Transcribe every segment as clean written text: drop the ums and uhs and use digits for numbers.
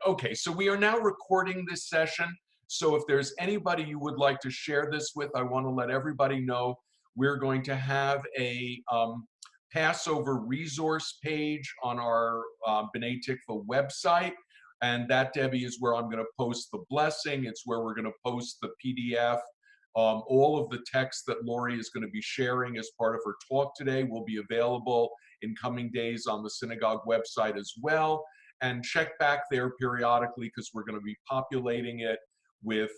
Okay, so we are now recording this session. So if there's anybody you would like to share this with, I want to let everybody know we're going to have a Passover resource page on our B'nai Tikva website. And that, Debbie, is where I'm going to post the blessing. It's where we're going to post the PDF. All of the text that Lori is going to be sharing as part of her talk today will be available in coming days on the synagogue website as well. And check back there periodically because we're going to be populating it with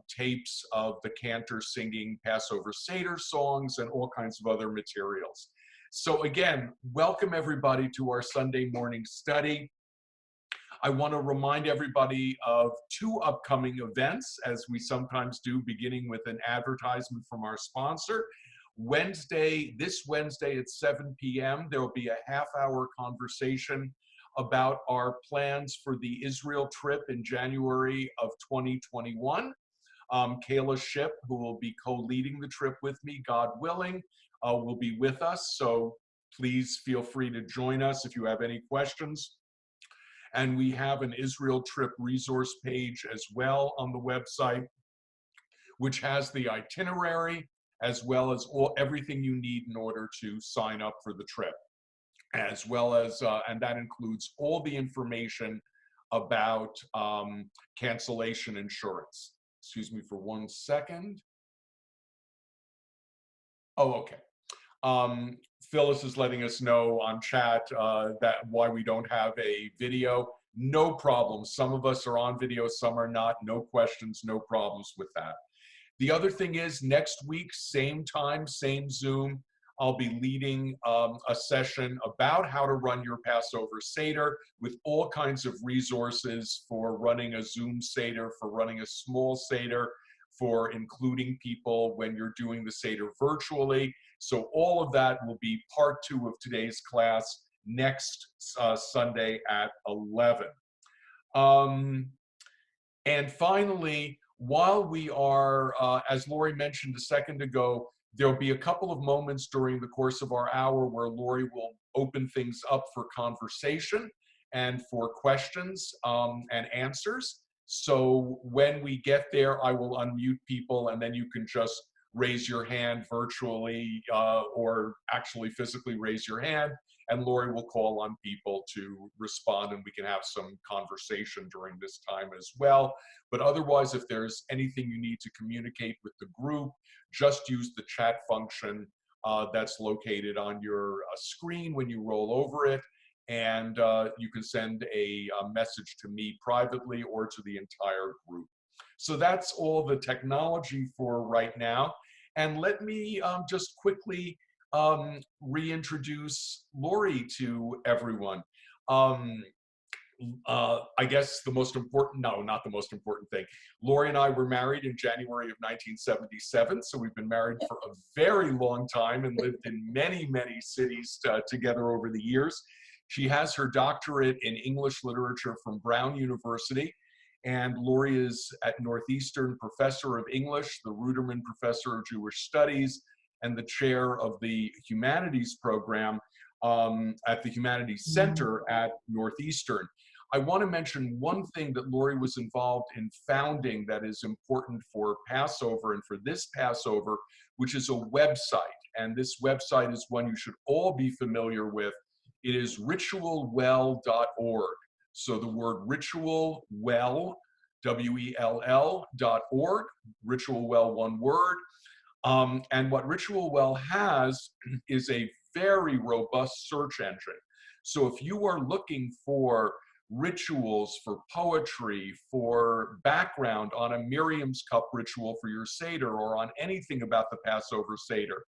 tapes of the cantor singing Passover Seder songs and all kinds of other materials. So again, welcome everybody to our Sunday morning study. I want to remind everybody of two upcoming events, as we sometimes do, beginning with an advertisement from our sponsor. This Wednesday at 7 p.m., there will be a half-hour conversation about our plans for the Israel trip in January of 2021. Kayla Ship, who will be co-leading the trip with me, God willing, will be with us. So please feel free to join us if you have any questions. And we have an Israel trip resource page as well on the website, which has the itinerary as well as everything you need in order to sign up for the trip, as well as, and that includes all the information about cancellation insurance. Excuse me for 1 second. Oh, okay. Phyllis is letting us know on chat that why we don't have a video. No problem. Some of us are on video, some are not. No questions, no problems with that. The other thing is next week, same time, same Zoom, I'll be leading a session about how to run your Passover Seder with all kinds of resources for running a Zoom Seder, for running a small Seder, for including people when you're doing the Seder virtually. So all of that will be part 2 of today's class next Sunday at 11. And finally, while we are, as Lori mentioned a second ago, there'll be a couple of moments during the course of our hour where Lori will open things up for conversation and for questions and answers. So when we get there, I will unmute people and then you can just raise your hand virtually or actually physically raise your hand, and Lori will call on people to respond and we can have some conversation during this time as well. But otherwise, if there's anything you need to communicate with the group, just use the chat function that's located on your screen when you roll over it. And you can send a message to me privately or to the entire group. So that's all the technology for right now. And let me just quickly reintroduce Lori to everyone. I guess the most important, no, not the most important thing. Lori and I were married in January of 1977, so we've been married for a very long time and lived in many, many cities together over the years. She has her doctorate in English literature from Brown University, and Lori is at Northeastern Professor of English, the Ruderman Professor of Jewish Studies, and the chair of the Humanities program at the Humanities Center at Northeastern. I want to mention one thing that Lori was involved in founding that is important for Passover and for this Passover, which is a website. And this website is one you should all be familiar with. It is ritualwell.org. So the word ritual well, WELL.org, ritual well, one word. And what Ritual Well has is a very robust search engine. So if you are looking for rituals, for poetry, for background on a Miriam's cup ritual for your Seder, or on anything about the Passover Seder,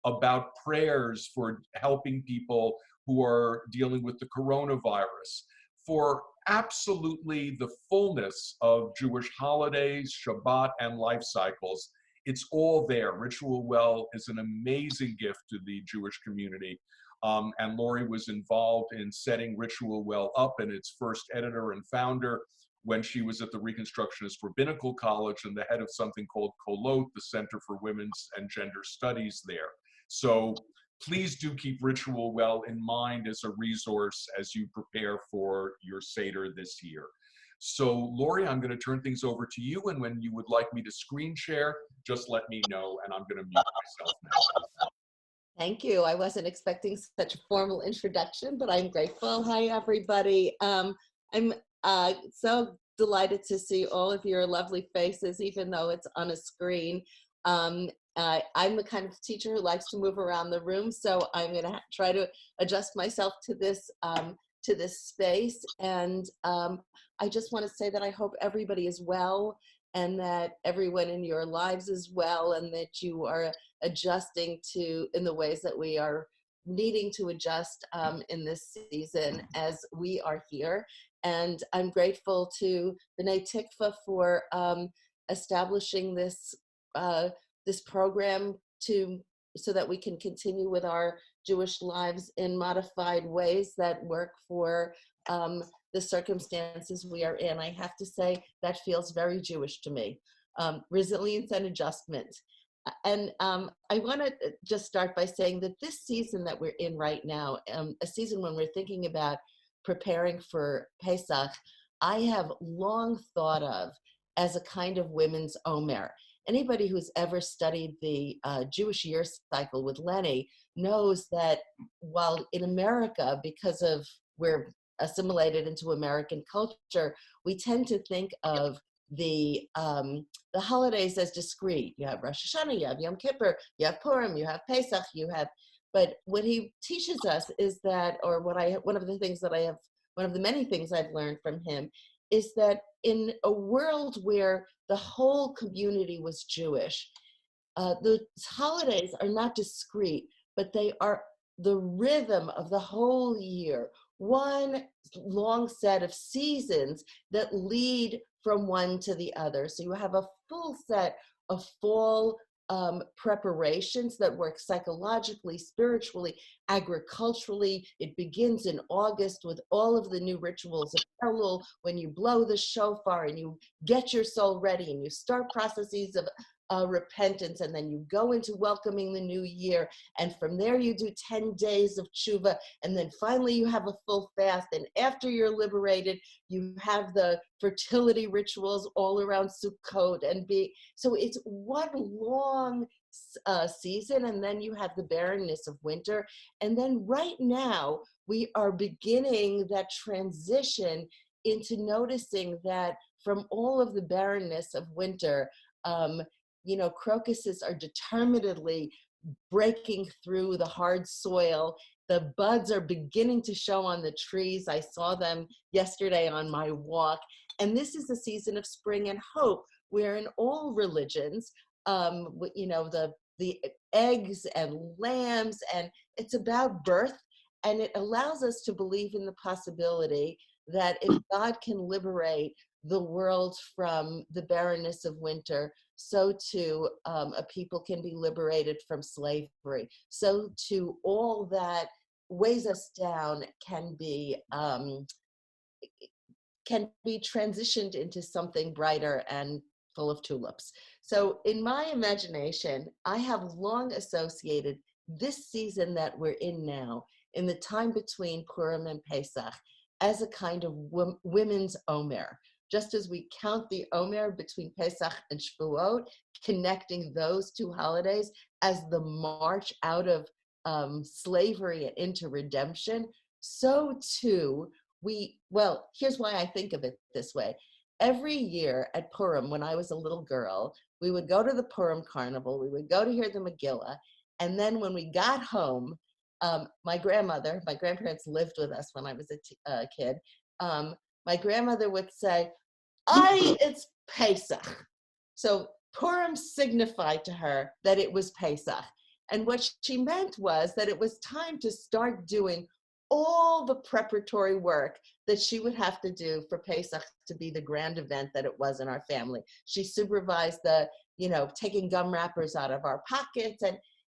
about prayers for helping people who are dealing with the coronavirus, for absolutely the fullness of Jewish holidays, Shabbat, and life cycles, it's all there. Ritual Well is an amazing gift to the Jewish community. And Lori was involved in setting Ritual Well up, and its first editor and founder when she was at the Reconstructionist Rabbinical College and the head of something called Kolot, the Center for Women's and Gender Studies there. So please do keep Ritual Well in mind as a resource as you prepare for your Seder this year. So Lori, I'm going to turn things over to you. And when you would like me to screen share, just let me know. And I'm going to mute myself now. Thank you. I wasn't expecting such a formal introduction, but I'm grateful. Hi, everybody. I'm so delighted to see all of your lovely faces, even though it's on a screen. I'm the kind of teacher who likes to move around the room, so I'm going to try to adjust myself to this space. And I just want to say that I hope everybody is well, and that everyone in your lives is well, and that you are adjusting to in the ways that we are needing to adjust in this season as we are here. And I'm grateful to B'nai Tikva for establishing this program so that we can continue with our Jewish lives in modified ways that work for the circumstances we are in. I have to say that feels very Jewish to me. Resilience and adjustment. And I want to just start by saying that this season that we're in right now, a season when we're thinking about preparing for Pesach, I have long thought of as a kind of women's Omer. Anybody who's ever studied the Jewish year cycle with Lenny knows that while in America, because of we're assimilated into American culture, we tend to think of the holidays as discrete. You have Rosh Hashanah, you have Yom Kippur, you have Purim, you have Pesach, but what he teaches us is that, or one of the many things I've learned from him is that in a world where the whole community was Jewish, the holidays are not discrete, but they are the rhythm of the whole year, one long set of seasons that lead from one to the other. So you have a full set of fall preparations that work psychologically, spiritually, agriculturally. It begins in August with all of the new rituals of Elul, when you blow the shofar and you get your soul ready and you start processes of repentance, and then you go into welcoming the new year, and from there you do 10 days of tshuva, and then finally you have a full fast, and after you're liberated you have the fertility rituals all around Sukkot, so it's one long season, and then you have the barrenness of winter, and then right now we are beginning that transition into noticing that from all of the barrenness of winter, crocuses are determinedly breaking through the hard soil. The buds are beginning to show on the trees. I saw them yesterday on my walk. And this is a season of spring and hope, where in all religions, the eggs and lambs, and it's about birth. And it allows us to believe in the possibility that if God can liberate the world from the barrenness of winter, so too a people can be liberated from slavery. So too all that weighs us down can be transitioned into something brighter and full of tulips. So in my imagination, I have long associated this season that we're in now, in the time between Purim and Pesach, as a kind of women's Omer. Just as we count the Omer between Pesach and Shavuot, connecting those two holidays as the march out of slavery and into redemption, so too here's why I think of it this way. Every year at Purim, when I was a little girl, we would go to the Purim carnival, we would go to hear the Megillah, and then when we got home, my grandparents lived with us when I was a kid, my grandmother would say, it's Pesach. So Purim signified to her that it was Pesach. And what she meant was that it was time to start doing all the preparatory work that she would have to do for Pesach to be the grand event that it was in our family. She supervised taking gum wrappers out of our pockets.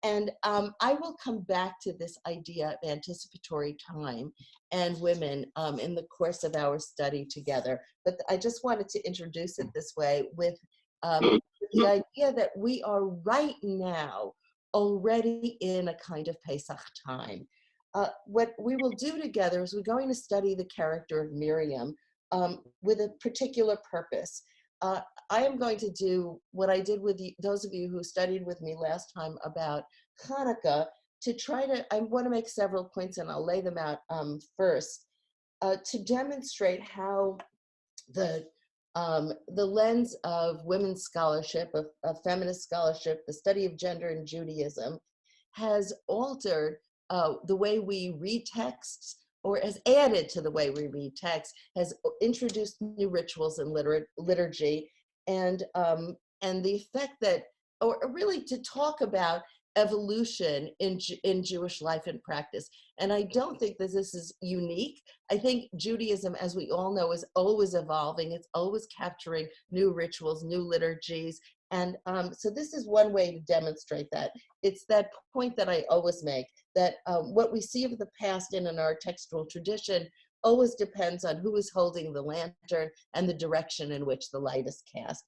And I will come back to this idea of anticipatory time and women in the course of our study together. But I just wanted to introduce it this way with the idea that we are right now already in a kind of Pesach time. What we will do together is we're going to study the character of Miriam, with a particular purpose. I am going to do what I did with those of you who studied with me last time about Hanukkah, to try to, I want to make several points, and I'll lay them out first, to demonstrate how the lens of women's scholarship, of feminist scholarship, the study of gender in Judaism, has altered the way we read texts, or has added to the way we read text, has introduced new rituals in liturgy, and the effect that, or really to talk about evolution in Jewish life and practice. And I don't think that this is unique. I think Judaism, as we all know, is always evolving. It's always capturing new rituals, new liturgies. And so this is one way to demonstrate that. It's that point that I always make, that what we see of the past in our textual tradition always depends on who is holding the lantern and the direction in which the light is cast.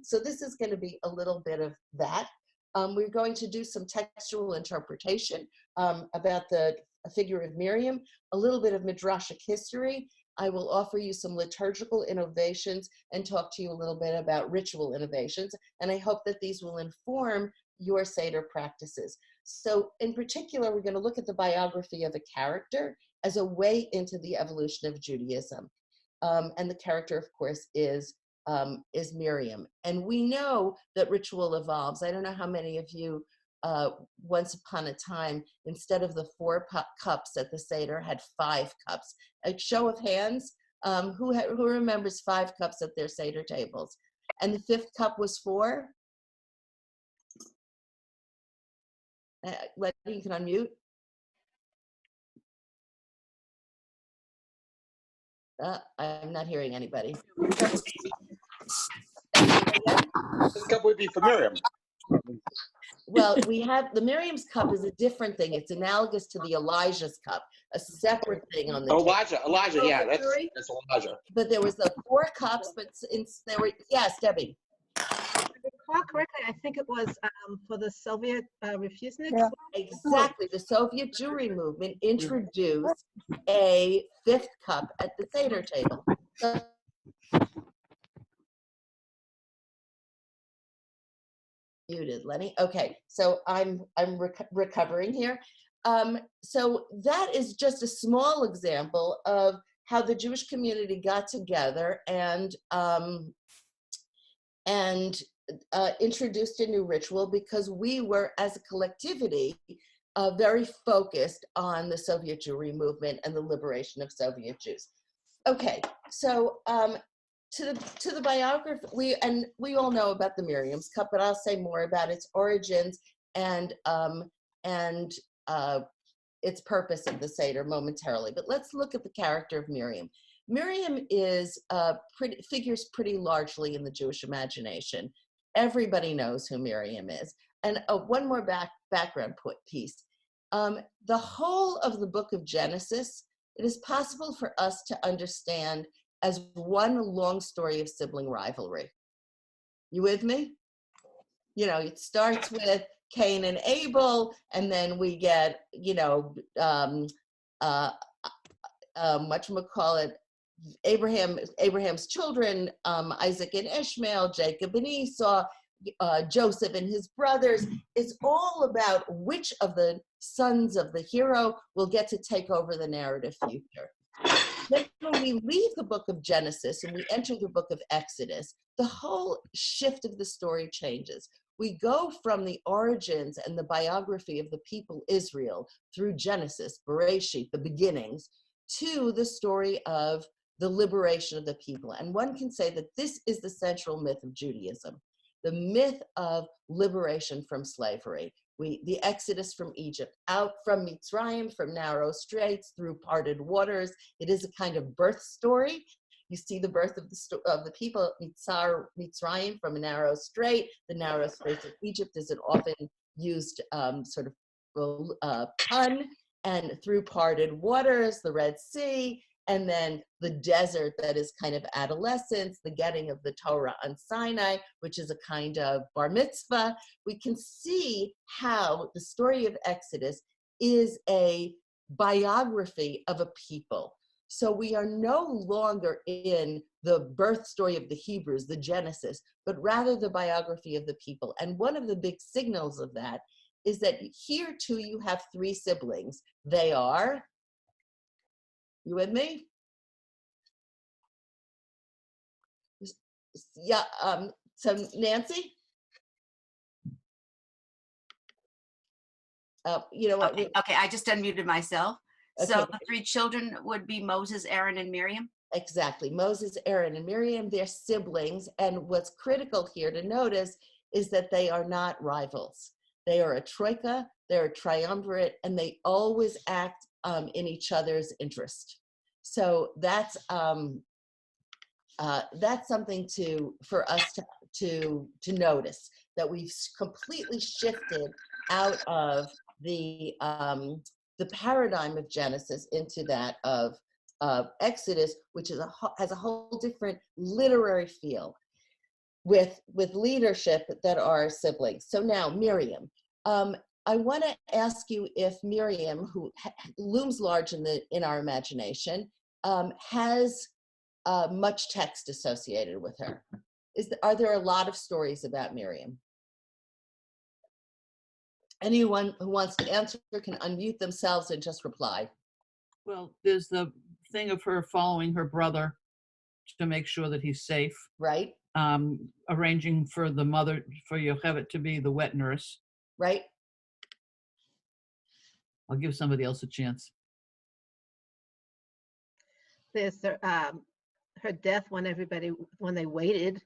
So this is going to be a little bit of that. We're going to do some textual interpretation about the figure of Miriam, a little bit of midrashic history. I will offer you some liturgical innovations and talk to you a little bit about ritual innovations. And I hope that these will inform your Seder practices. So in particular, we're going to look at the biography of a character as a way into the evolution of Judaism. And the character, of course, is Miriam. And we know that ritual evolves. I don't know how many of you once upon a time, instead of the 4 cups at the Seder, had 5 cups. A show of hands, who remembers 5 cups at their Seder tables? And the 5th cup was for? Letty, you can unmute. I'm not hearing anybody. This cup would be for Miriam. Well, we have the Miriam's cup is a different thing. It's analogous to the Elijah's cup, a separate thing on the Elijah, yeah, that's Elijah. But there was the 4 cups, but there were, yes, Debbie. If I recall correctly, I think it was for the Soviet refuseniks. Yeah. Exactly. The Soviet Jewry movement introduced a 5th cup at the Seder table. So, muted, Lenny. Okay, so I'm recovering here. So that is just a small example of how the Jewish community got together and introduced a new ritual, because we were, as a collectivity, very focused on the Soviet Jewry movement and the liberation of Soviet Jews. Okay, so to the biography, we all know about the Miriam's cup, but I'll say more about its origins and its purpose of the Seder momentarily. But let's look at the character of Miriam. Miriam figures pretty largely in the Jewish imagination. Everybody knows who Miriam is. And one more background piece. The whole of the book of Genesis, it is possible for us to understand as one long story of sibling rivalry. You with me? You know, it starts with Cain and Abel, and then we get, whatchamacallit, Abraham's children, Isaac and Ishmael, Jacob and Esau, Joseph and his brothers. It's all about which of the sons of the hero will get to take over the narrative future. Then when we leave the book of Genesis and we enter the book of Exodus, the whole shift of the story changes. We go from the origins and the biography of the people Israel through Genesis, Bereshit, the beginnings, to the story of the liberation of the people. And one can say that this is the central myth of Judaism, the myth of liberation from slavery. The exodus from Egypt, out from Mitzrayim, from narrow straits, through parted waters. It is a kind of birth story. You see the birth of the people, Mitzrayim, from a narrow strait. The narrow straits of Egypt is an often used sort of pun. And through parted waters, the Red Sea, and then the desert that is kind of adolescence, the getting of the Torah on Sinai, which is a kind of bar mitzvah. We can see how the story of Exodus is a biography of a people. So we are no longer in the birth story of the Hebrews, the Genesis, but rather the biography of the people. And one of the big signals of that is that here too you have three siblings. They are, you with me? Yeah, so Nancy? You know what? Okay, I just unmuted myself. Okay. So the three children would be Moses, Aaron, and Miriam? Exactly. Moses, Aaron, and Miriam, they're siblings. And what's critical here to notice is that they are not rivals. They are a troika, they're a triumvirate, and they always act in each other's interest. So that's something for us to notice, that we've completely shifted out of the paradigm of Genesis into that of Exodus, which is has a whole different literary feel with leadership that are siblings. So now Miriam, I want to ask you if Miriam, who looms large in our imagination, has much text associated with her. Are there a lot of stories about Miriam? Anyone who wants to answer can unmute themselves and just reply. Well, there's the thing of her following her brother to make sure that he's safe. Right. Arranging for the mother, for Yocheved to be the wet nurse. Right. I'll give somebody else a chance. There's her death when they waited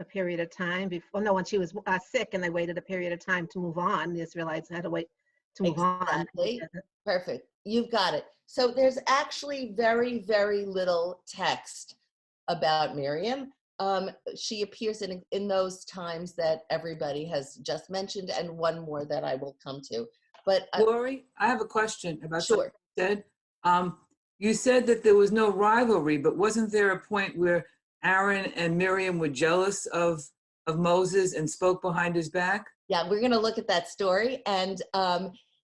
a period of time before, no, when she was sick and they waited a period of time to move on. The Israelites had to wait to move Exactly. on. Perfect. You've got it. So there's actually very, very little text about Miriam. She appears in those times that everybody has just mentioned, and one more that I will come to. But Lori, I have a question about something sure. you said. You said that there was no rivalry, but wasn't there a point where Aaron and Miriam were jealous of Moses and spoke behind his back? Yeah, we're going to look at that story, and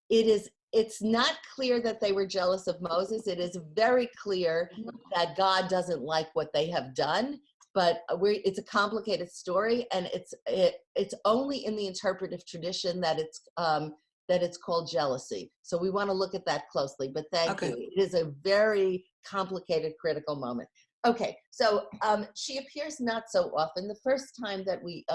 it's not clear that they were jealous of Moses. It is very clear that God doesn't like what they have done, but it's a complicated story, and it's only in the interpretive tradition that it's called jealousy. So we want to look at that closely, but thank you. It is a very complicated, critical moment. Okay, so she appears not so often. The first time that we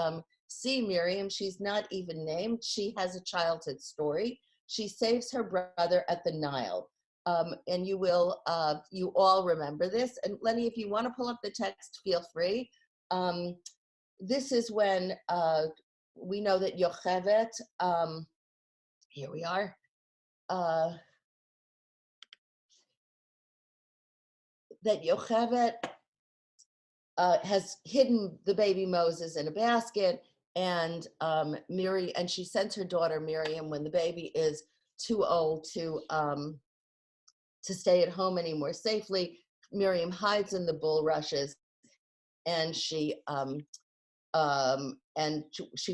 see Miriam, she's not even named. She has a childhood story. She saves her brother at the Nile. And you all remember this. And Lenny, if you want to pull up the text, feel free. This is when we know that Yocheved, here we are. That Yocheved has hidden the baby Moses in a basket, and Miriam, and she sends her daughter Miriam when the baby is too old to stay at home anymore safely. Miriam hides in the bulrushes, and she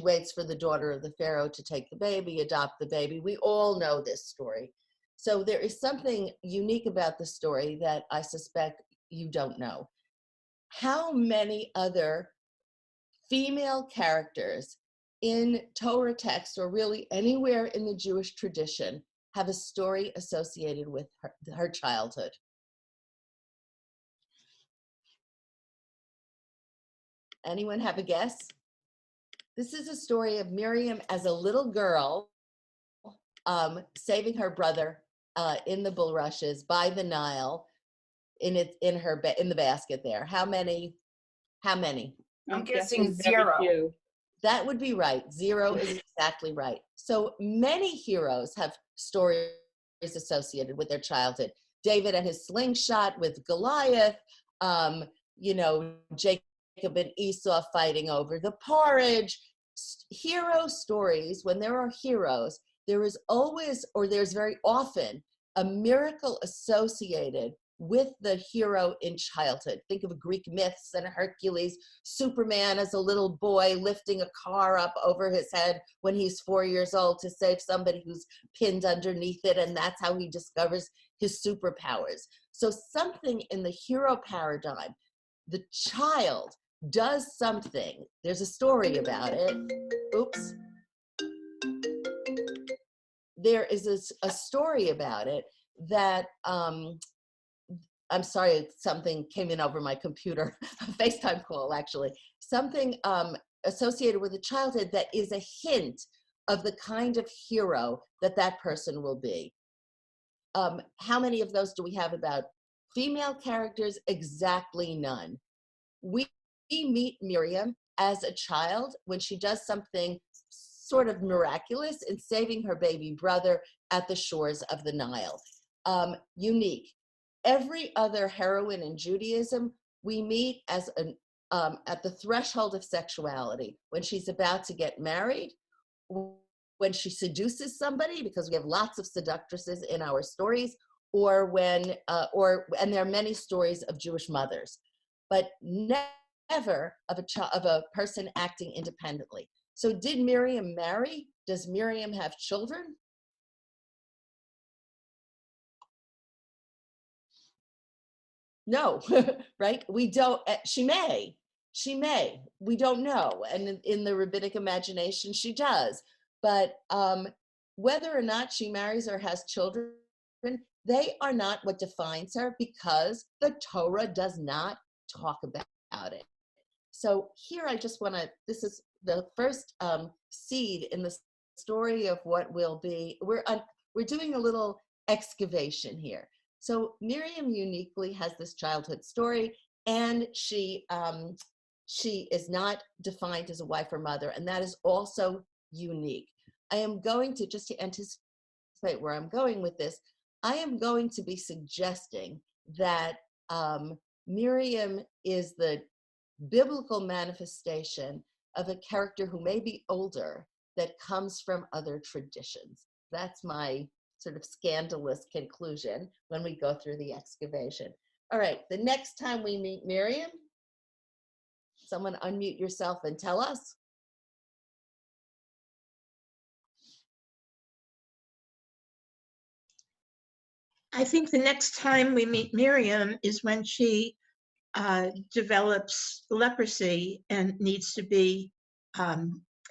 waits for the daughter of the Pharaoh to take the baby, adopt the baby. We all know this story. So there is something unique about the story that I suspect you don't know. How many other female characters in Torah text, or really anywhere in the Jewish tradition, have a story associated with her childhood? Anyone have a guess? This is a story of Miriam as a little girl saving her brother in the bulrushes by the Nile, in the basket there. How many? I'm guessing 0. That would be right. 0 is exactly right. So many heroes have stories associated with their childhood. David and his slingshot with Goliath, Jacob and Esau fighting over the porridge. Hero stories, when there are heroes, there is always, or there's very often, a miracle associated with the hero in childhood. Think of Greek myths and Hercules, Superman as a little boy lifting a car up over his head when he's 4 years old to save somebody who's pinned underneath it, and that's how he discovers his superpowers. So something in the hero paradigm, the child does something. There's a story about it. Oops. There is a story about it that, I'm sorry, something came in over my computer, a FaceTime call actually. Something associated with a childhood that is a hint of the kind of hero that that person will be. How many of those do we have about female characters? Exactly none. We meet Miriam as a child when she does something sort of miraculous in saving her baby brother at the shores of the Nile. Unique. Every other heroine in Judaism, we meet as at the threshold of sexuality, when she's about to get married, when she seduces somebody, because we have lots of seductresses in our stories, or when, and there are many stories of Jewish mothers, but never of a person acting independently. So did Miriam marry? Does Miriam have children? No, right? We don't, she may, we don't know. And in the rabbinic imagination, she does. But whether or not she marries or has children, they are not what defines her, because the Torah does not talk about it. So here I just want to, this is the first seed in the story of what will be. We're doing a little excavation here. So Miriam uniquely has this childhood story, and she is not defined as a wife or mother, and that is also unique. I am going to, just to anticipate where I'm going with this, I am going to be suggesting that Miriam is the biblical manifestation of a character who may be older that comes from other traditions. That's my sort of scandalous conclusion when we go through the excavation. All right, the next time we meet Miriam, someone unmute yourself and tell us. I think the next time we meet Miriam is when she develops leprosy and needs to be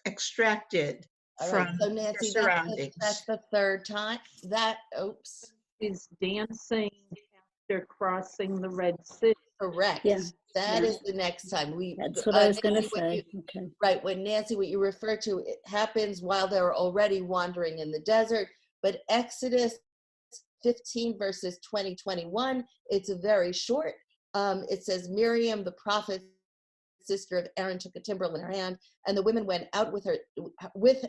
extracted from So Nancy, her surroundings. that's the third time. Oops. Is dancing after crossing the Red Sea. Correct. Yeah. That is the next time. That's what I was going to Nancy, say. Okay. Right, when Nancy, what you refer to, it happens while they're already wandering in the desert, but Exodus 15 verses 20-21, it's very short. It says, Miriam, the prophet, sister of Aaron, took a timbrel in her hand, and the women went out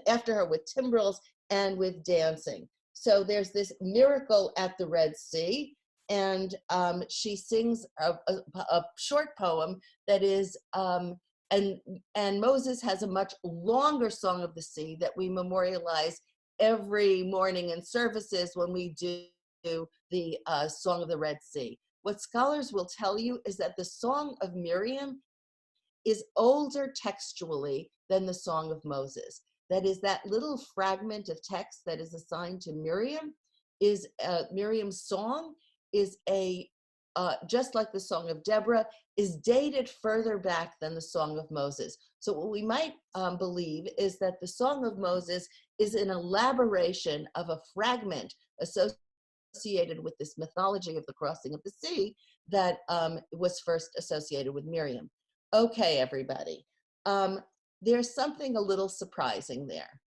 after her with timbrels and with dancing. So there's this miracle at the Red Sea, and she sings a short poem that is, and Moses has a much longer song of the sea that we memorialize every morning in services when we do the Song of the Red Sea. What scholars will tell you is that the Song of Miriam is older textually than the Song of Moses. That is, that little fragment of text that is assigned to Miriam is Miriam's song is just like the Song of Deborah, is dated further back than the Song of Moses. So what we might believe is that the Song of Moses is an elaboration of a fragment associated with this mythology of the crossing of the sea that was first associated with Miriam. Okay, everybody. There's something a little surprising there.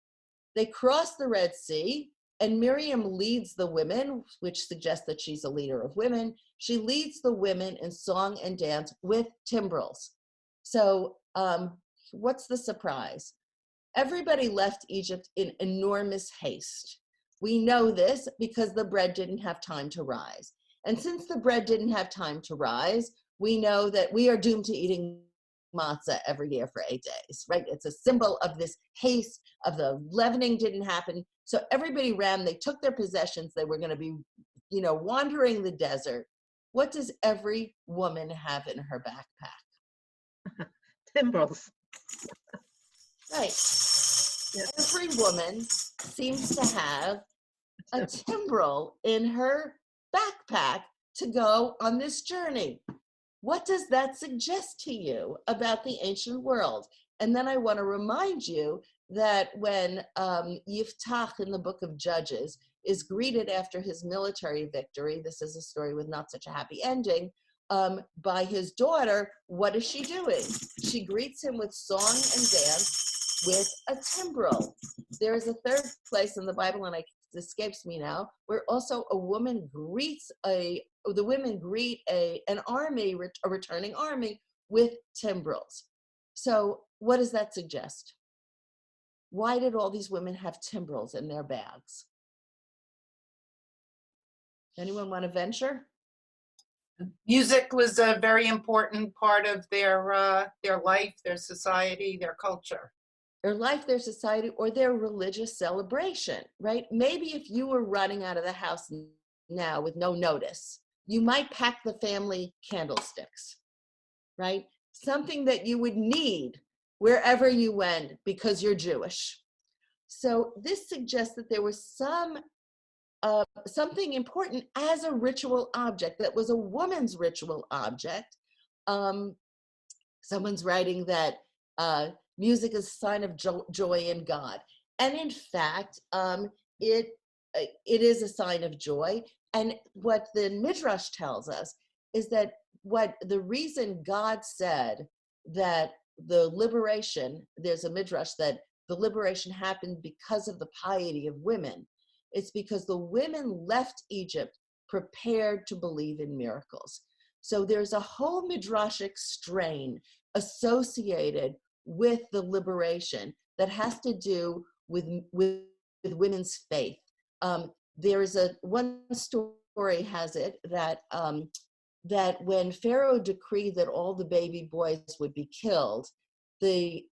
They cross the Red Sea, and Miriam leads the women, which suggests that she's a leader of women. She leads the women in song and dance with timbrels. So what's the surprise? Everybody left Egypt in enormous haste. We know this because the bread didn't have time to rise. And since the bread didn't have time to rise, we know that we are doomed to eating matzah every year for 8 days, right? It's a symbol of this haste, of the leavening didn't happen. So everybody ran, they took their possessions, they were going to be, wandering the desert. What does every woman have in her backpack? Timbrels. Right. Yes. Every woman seems to have a timbrel in her backpack to go on this journey. What does that suggest to you about the ancient world? And then I want to remind you that when Yiftach in the book of Judges is greeted after his military victory, this is a story with not such a happy ending, by his daughter, what is she doing? She greets him with song and dance with a timbrel. There is a third place in the Bible, and it escapes me now, where also a woman greets the women greet an army, a returning army, with timbrels. So what does that suggest? Why did all these women have timbrels in their bags? Anyone want to venture? Music was a very important part of their life, their society, their culture. Their life, their society, or their religious celebration, right? Maybe if you were running out of the house now with no notice, you might pack the family candlesticks, right? Something that you would need wherever you went because you're Jewish. So this suggests that there was something important as a ritual object that was a woman's ritual object. Someone's writing that music is a sign of joy in God. And in fact, it is a sign of joy. And what the Midrash tells us is that the reason God said that the liberation, there's a Midrash that the liberation happened because of the piety of women. It's because the women left Egypt prepared to believe in miracles. So there's a whole Midrashic strain associated with the liberation that has to do with women's faith. There is one story has it that that when Pharaoh decreed that all the baby boys would be killed, the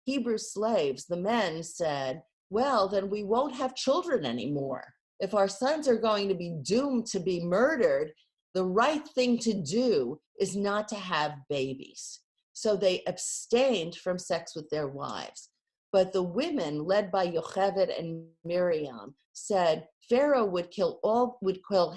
Hebrew slaves, the men, said, well, then we won't have children anymore. If our sons are going to be doomed to be murdered, the right thing to do is not to have babies. So they abstained from sex with their wives. But the women, led by Yocheved and Miriam, said Pharaoh would kill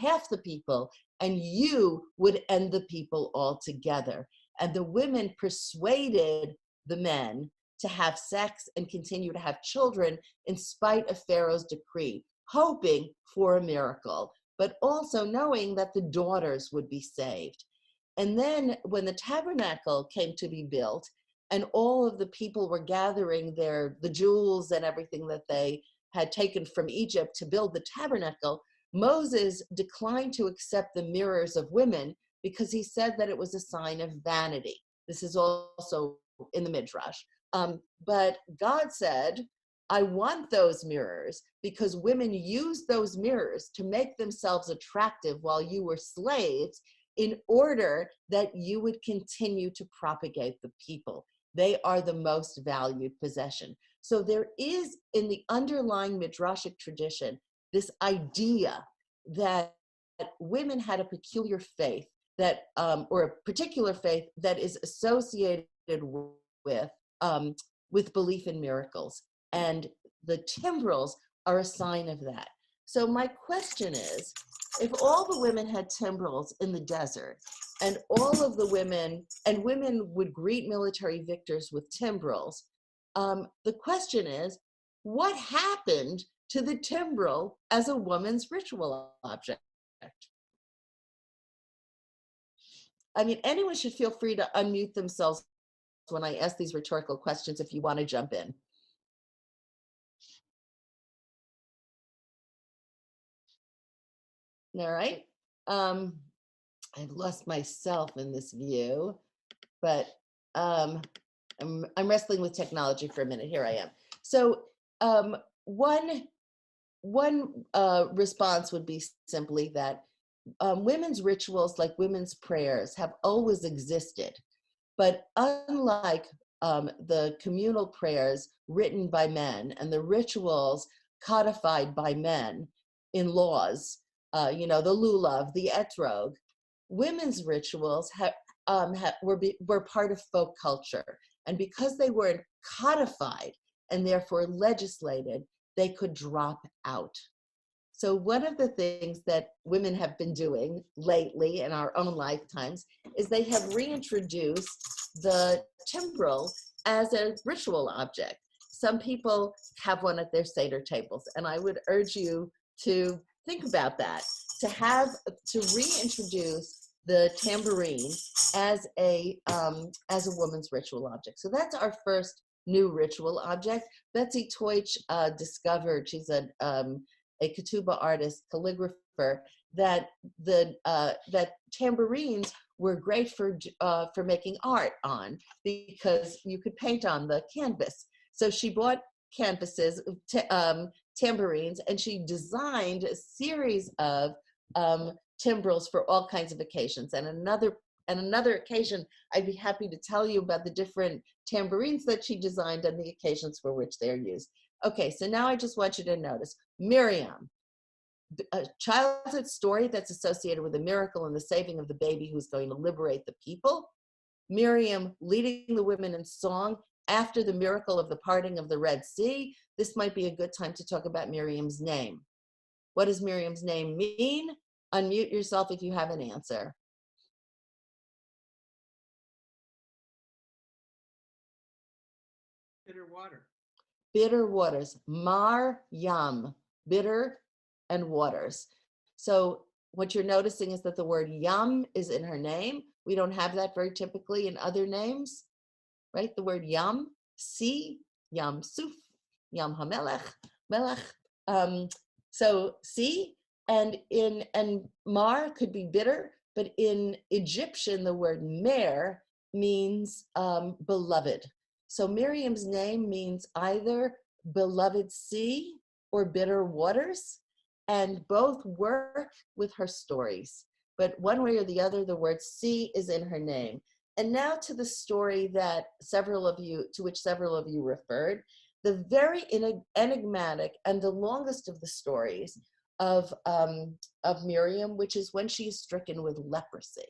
half the people, and you would end the people altogether. And the women persuaded the men to have sex and continue to have children in spite of Pharaoh's decree, hoping for a miracle, but also knowing that the daughters would be saved. And then when the tabernacle came to be built and all of the people were gathering the jewels and everything that they had taken from Egypt to build the tabernacle, Moses declined to accept the mirrors of women because he said that it was a sign of vanity. This is also in the Midrash. But God said, I want those mirrors because women used those mirrors to make themselves attractive while you were slaves in order that you would continue to propagate the people. They are the most valued possession. So there is in the underlying Midrashic tradition this idea that women had a peculiar faith that, or a particular faith that is associated with belief in miracles. And the timbrels are a sign of that. So my question is, if all the women had timbrels in the desert and all of the women would greet military victors with timbrels, the question is, what happened to the timbrel as a woman's ritual object? I mean, anyone should feel free to unmute themselves when I ask these rhetorical questions if you want to jump in. All right. I've lost myself in this view, but I'm wrestling with technology for a minute. Here I am. So one response would be simply that women's rituals, like women's prayers, have always existed. But unlike the communal prayers written by men and the rituals codified by men in laws, the lulav, the etrog, women's rituals were part of folk culture. And because they weren't codified and therefore legislated, they could drop out. So one of the things that women have been doing lately in our own lifetimes is they have reintroduced the timbrel as a ritual object. Some people have one at their Seder tables, and I would urge you to think about that, to reintroduce the tambourine as a woman's ritual object. So that's our first new ritual object. Betsy Teutsch discovered, she's a ketubah artist, calligrapher, that that tambourines were great for making art on, because you could paint on the canvas. So she bought canvases, tambourines, and she designed a series of timbrels for all kinds of occasions. And another occasion, I'd be happy to tell you about the different tambourines that she designed and the occasions for which they're used. Okay, so now I just want you to notice Miriam, a childhood story that's associated with a miracle and the saving of the baby who's going to liberate the people. Miriam leading the women in song after the miracle of the parting of the Red Sea. This might be a good time to talk about Miriam's name. What does Miriam's name mean? Unmute yourself if you have an answer. Bitter water. Bitter waters, Mar Yam, bitter and waters. So what you're noticing is that the word Yam is in her name. We don't have that very typically in other names, right? The word Yam, sea, Yam Suf, Yam HaMelech, Melech. So sea, and Mar could be bitter, but in Egyptian, the word Mer means beloved. So Miriam's name means either beloved sea or bitter waters, and both work with her stories. But one way or the other, the word sea is in her name. And now to the story to which several of you referred, the very enigmatic and the longest of the stories of Miriam, which is when she is stricken with leprosy.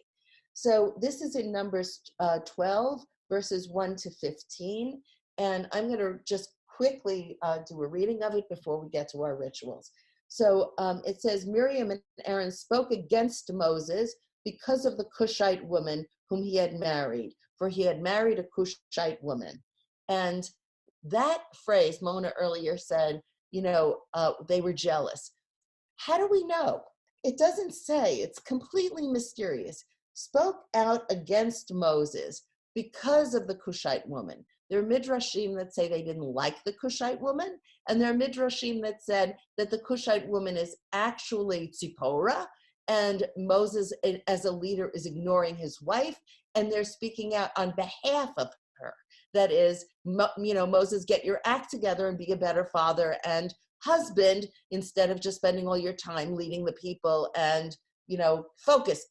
So this is in Numbers 12, verses 1 to 15. And I'm going to just quickly do a reading of it before we get to our rituals. So it says, Miriam and Aaron spoke against Moses because of the Cushite woman whom he had married, for he had married a Cushite woman. And that phrase, Mona earlier said, they were jealous. How do we know? It doesn't say. It's completely mysterious. Spoke out against Moses because of the Cushite woman. There are midrashim that say they didn't like the Cushite woman, and there are midrashim that said that the Cushite woman is actually Tzipporah, and Moses, as a leader, is ignoring his wife, and they're speaking out on behalf of her. That is, Moses, get your act together and be a better father and husband instead of just spending all your time leading the people and, focus,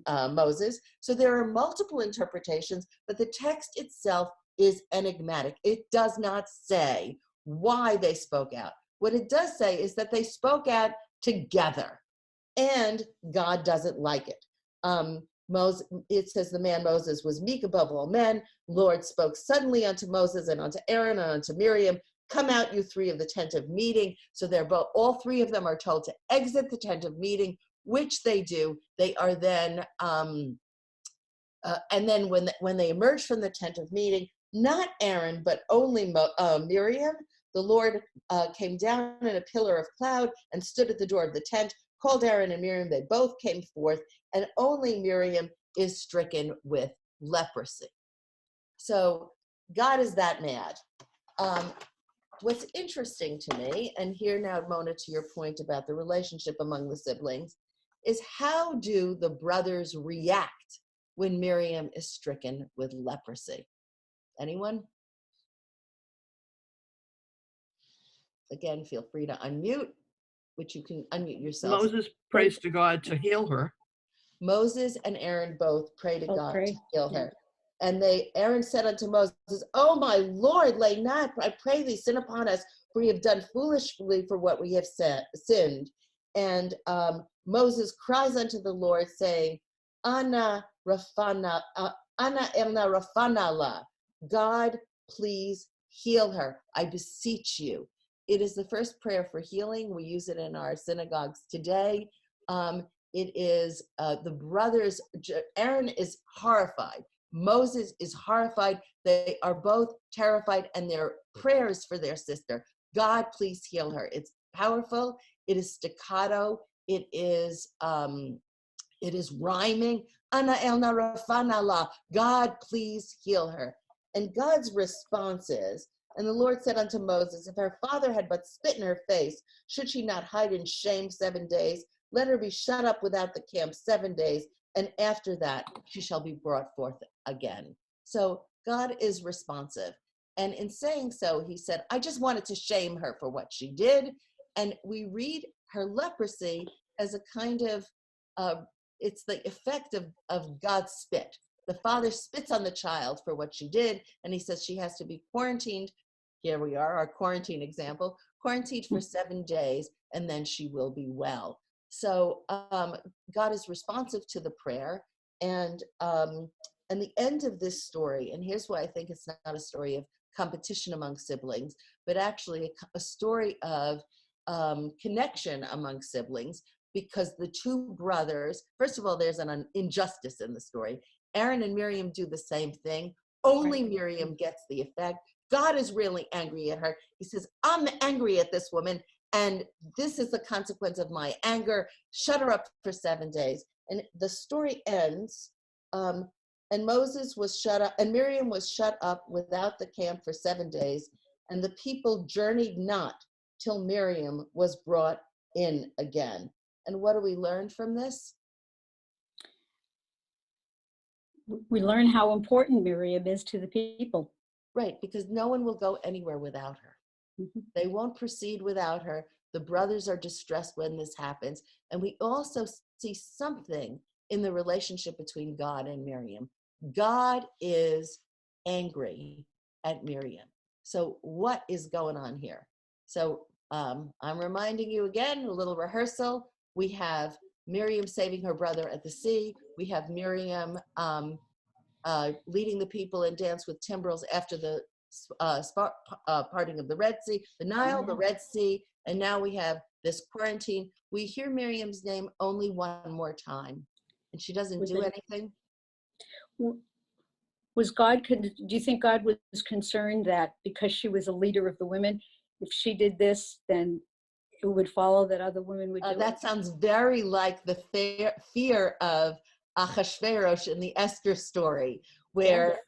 Moses. So there are multiple interpretations, but the text itself is enigmatic. It does not say why they spoke out. What it does say is that they spoke out together, and God doesn't like it. It says the man Moses was meek above all men. Lord spoke suddenly unto Moses and unto Aaron and unto Miriam, come out, you three of the tent of meeting. So all three of them are told to exit the tent of meeting, which they do. They are then, and then when they emerge from the tent of meeting, not Aaron, but only Miriam, the Lord came down in a pillar of cloud and stood at the door of the tent, called Aaron and Miriam. They both came forth, and only Miriam is stricken with leprosy. So God is that mad. What's interesting to me, and here now, Mona, to your point about the relationship among the siblings, is how do the brothers react when Miriam is stricken with leprosy? Anyone? Again, feel free to unmute, which you can unmute yourself. Moses prays to God to heal her. Moses and Aaron both pray to God pray. to heal her. And Aaron said unto Moses, "Oh my Lord, lay not, I pray thee, sin upon us, for we have done foolishly for what we have sinned." And Moses cries unto the Lord, saying, Ana elna rafanala. God, please heal her. I beseech you. It is the first prayer for healing. We use it in our synagogues today. It is the brothers, Aaron is horrified. Moses is horrified. They are both terrified, and their prayers for their sister. God, please heal her. It's powerful. It is staccato. It is rhyming. Ana elna rafanala. God, please heal her. And God's response is, and the Lord said unto Moses, if her father had but spit in her face, should she not hide in shame 7 days? Let her be shut up without the camp 7 days, and after that she shall be brought forth again. So God is responsive. And in saying so, he said, I just wanted to shame her for what she did. And we read her leprosy as a kind of, it's the effect of God's spit. The father spits on the child for what she did, and he says she has to be quarantined. Here we are, our quarantine example, quarantined for 7 days, and then she will be well. So God is responsive to the prayer, and the end of this story, and here's why I think it's not a story of competition among siblings, but actually a story of connection among siblings, because the two brothers, first of all, there's an injustice in the story. Aaron and Miriam do the same thing. Only Miriam gets the effect. God is really angry at her. He says, I'm angry at this woman, and this is the consequence of my anger. Shut her up for 7 days. And the story ends, and Moses was shut up, and Miriam was shut up without the camp for 7 days, and the people journeyed not till Miriam was brought in again. And what do we learn from this? We learn how important Miriam is to the people. Right, because no one will go anywhere without her. Mm-hmm. They won't proceed without her. The brothers are distressed when this happens. And we also see something in the relationship between God and Miriam. God is angry at Miriam. So what is going on here? So I'm reminding you again, a little rehearsal. We have Miriam saving her brother at the sea. We have Miriam leading the in dance with timbrels after the parting of the Red Sea, the Nile, the Red Sea, and now we have this quarantine. We hear Miriam's name only one more time, and she doesn't do anything. Was God, do you think God was concerned that because she was a leader of the women, if she did this, then it would follow that other women would do that it? Sounds very like the fear of Achashverosh in the Esther story, where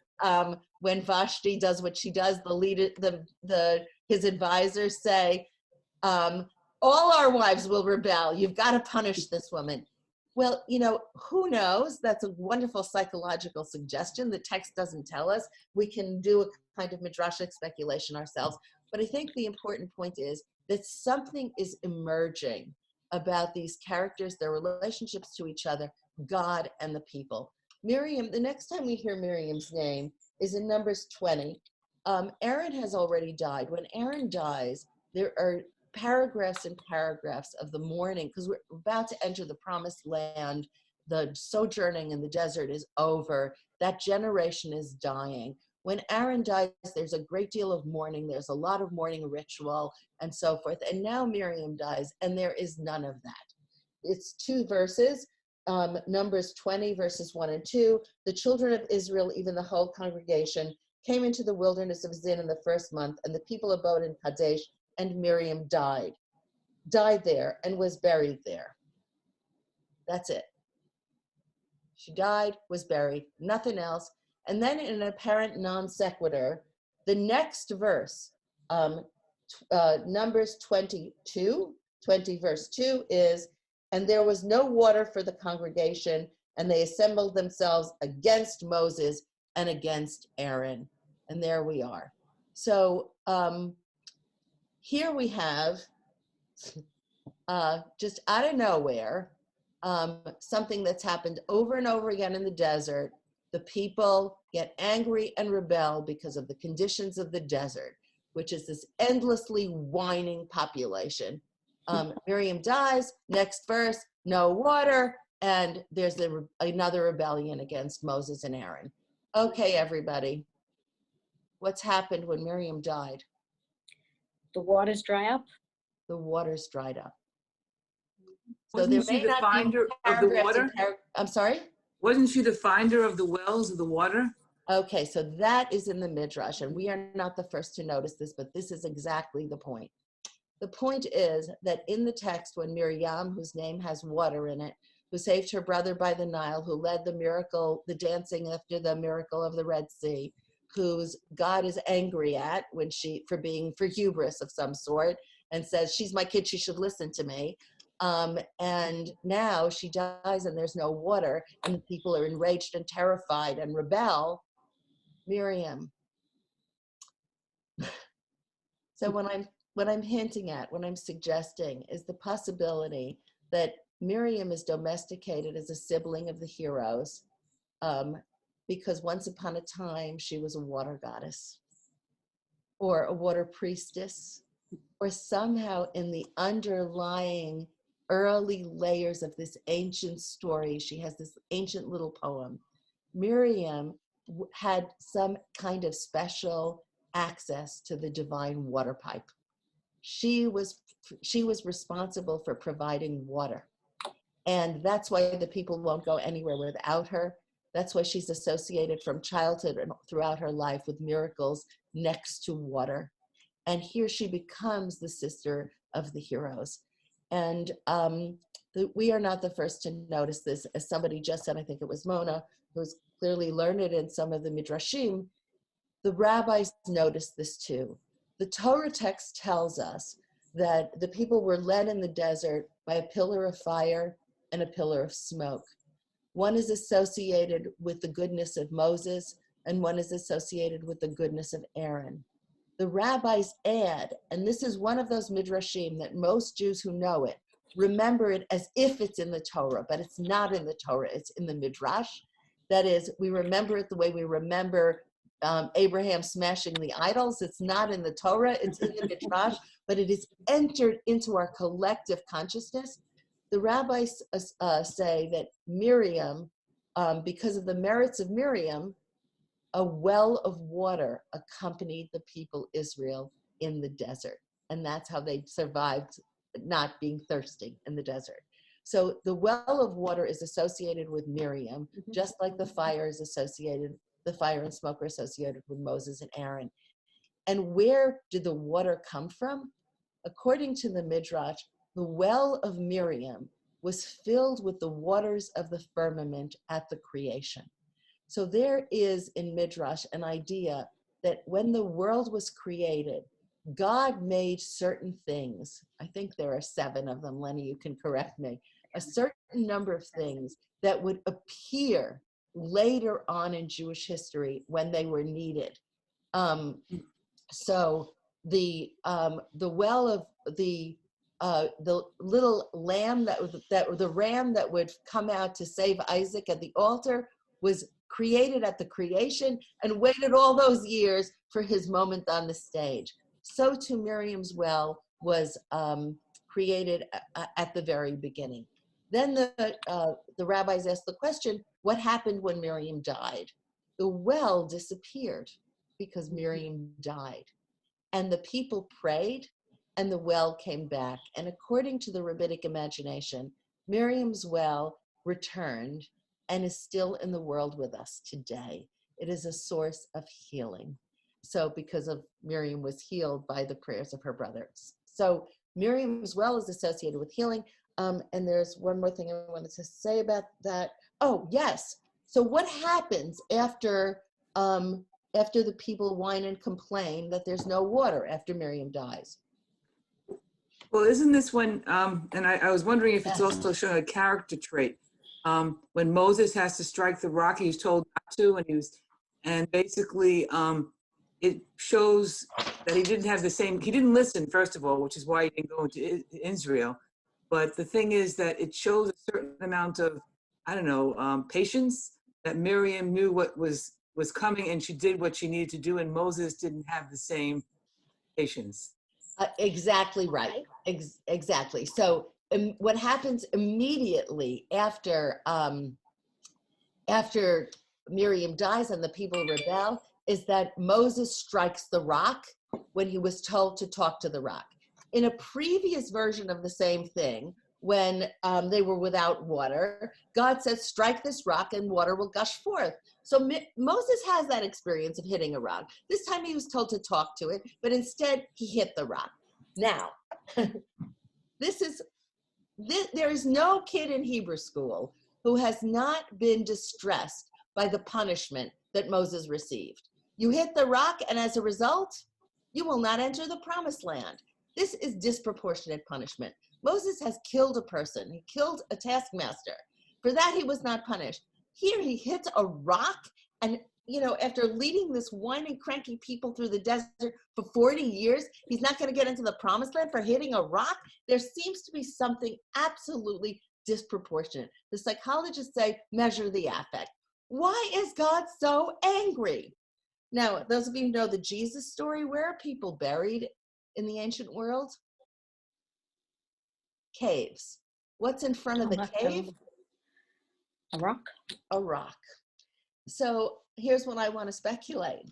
when Vashti does what she does, his advisors say, all our wives will rebel. You've got to punish this woman. Well, who knows? That's a wonderful psychological suggestion. The text doesn't tell us. We can do a kind of midrashic speculation ourselves. But I think the important point is that something is emerging about these characters, their relationships to each other, God and the people. Miriam, the next time we hear Miriam's name is in Numbers 20. Aaron has already died. When Aaron dies, there are paragraphs and paragraphs of the mourning, because we're about to enter the promised land. The sojourning in the desert is over. That generation is dying. When Aaron dies, there's a great deal of mourning. There's a lot of mourning ritual and so forth. And now Miriam dies, and there is none of that. It's 2 verses. Numbers 20, verses 1 and 2. The children of Israel, even the whole congregation, came into the wilderness of Zin in the 1st month, and the people abode in Kadesh, and Miriam died there, and was buried there. That's it. She died, was buried, nothing else. And then in an apparent non sequitur, the next verse, Numbers 20 verse 2 is, and there was no water for the congregation, and they assembled themselves against Moses and against Aaron. And there we are. So here we have, just out of nowhere, something that's happened over and over again in the desert. The people get angry and rebel because of the conditions of the desert, which is this endlessly whining population. Miriam dies, next verse, no water, and there's another rebellion against Moses and Aaron. Okay, everybody, what's happened when Miriam died? The waters dry up. The waters dried up. So Wasn't there she may the not be finder of the paragraphs water? and I'm sorry? Wasn't she the finder of the wells of the water? Okay, so that is in the Midrash, and we are not the first to notice this, but this is exactly the point. The point is that in the text, when Miriam, whose name has water in it, who saved her brother by the Nile, who led the miracle, the dancing after the miracle of the Red Sea, whose God is angry at for hubris of some sort, and says, she's my kid, she should listen to me. And now she dies and there's no water, and the people are enraged and terrified and rebel. Miriam. So what I'm hinting at, what I'm suggesting, is the possibility that Miriam is domesticated as a sibling of the heroes, because once upon a time she was a water goddess or a water priestess, or somehow in the underlying early layers of this ancient story, she has this ancient little poem. Miriam had some kind of special access to the divine water pipe. She was responsible for providing water. And that's why the people won't go anywhere without her. That's why she's associated from childhood and throughout her life with miracles next to water. And here she becomes the sister of the heroes. And we are not the first to notice this. As somebody just said, I think it was Mona, who's clearly learned in some of the Midrashim, the rabbis noticed this too. The Torah text tells us that the people were led in the desert by a pillar of fire and a pillar of smoke. One is associated with the goodness of Moses, and one is associated with the goodness of Aaron. The rabbis add, and this is one of those midrashim that most Jews who know it remember it as if it's in the Torah, but it's not in the Torah, it's in the midrash. That is, we remember it the way we remember Abraham smashing the idols. It's not in the Torah, it's in the midrash, but it is entered into our collective consciousness. The rabbis say that Miriam, because of the merits of Miriam, a well of water accompanied the people Israel in the desert. And that's how they survived not being thirsty in the desert. So the well of water is associated with Miriam, just like the fire and smoke are associated with Moses and Aaron. And where did the water come from? According to the Midrash, the well of Miriam was filled with the waters of the firmament at the creation. So there is in Midrash an idea that when the world was created, God made certain things. I think there are 7 of them. Lenny, you can correct me. A certain number of things that would appear later on in Jewish history when they were needed. So the well of the little lamb the ram that would come out to save Isaac at the altar was created at the creation and waited all those years for his moment on the stage. So too Miriam's well was created at the very beginning. Then the rabbis asked the question, what happened when Miriam died? The well disappeared because Miriam died. And the people prayed and the well came back. And according to the rabbinic imagination, Miriam's well returned and is still in the world with us today. It is a source of healing. So because of Miriam was healed by the prayers of her brothers. So Miriam's well is associated with healing. And there's one more thing I wanted to say about that. Oh, yes. So what happens after the people whine and complain that there's no water after Miriam dies? Well, isn't this when, and I was wondering if it's also showing a character trait. When Moses has to strike the rock, he's told not to, and basically it shows that he didn't listen, first of all, which is why he didn't go into Israel. But the thing is that it shows a certain amount of, patience, that Miriam knew what was coming and she did what she needed to do, and Moses didn't have the same patience. Exactly right. Exactly. So what happens immediately after after Miriam dies and the people rebel is that Moses strikes the rock when he was told to talk to the rock. In a previous version of the same thing, when they were without water, God says, strike this rock and water will gush forth. So Moses has that experience of hitting a rock. This time he was told to talk to it, but instead he hit the rock. Now, there is no kid in Hebrew school who has not been distressed by the punishment that Moses received. You hit the rock, and as a result, you will not enter the promised land. This is disproportionate punishment. Moses has killed a person. He killed a taskmaster. For that, he was not punished. Here, he hits a rock, and after leading this whining, cranky people through the desert for 40 years, he's not going to get into the promised land for hitting a rock? There seems to be something absolutely disproportionate. The psychologists say, measure the affect. Why is God so angry? Now, those of you who know the Jesus story, where are people buried in the ancient world? Caves. What's in front of the cave? A rock. A rock. So here's what I want to speculate.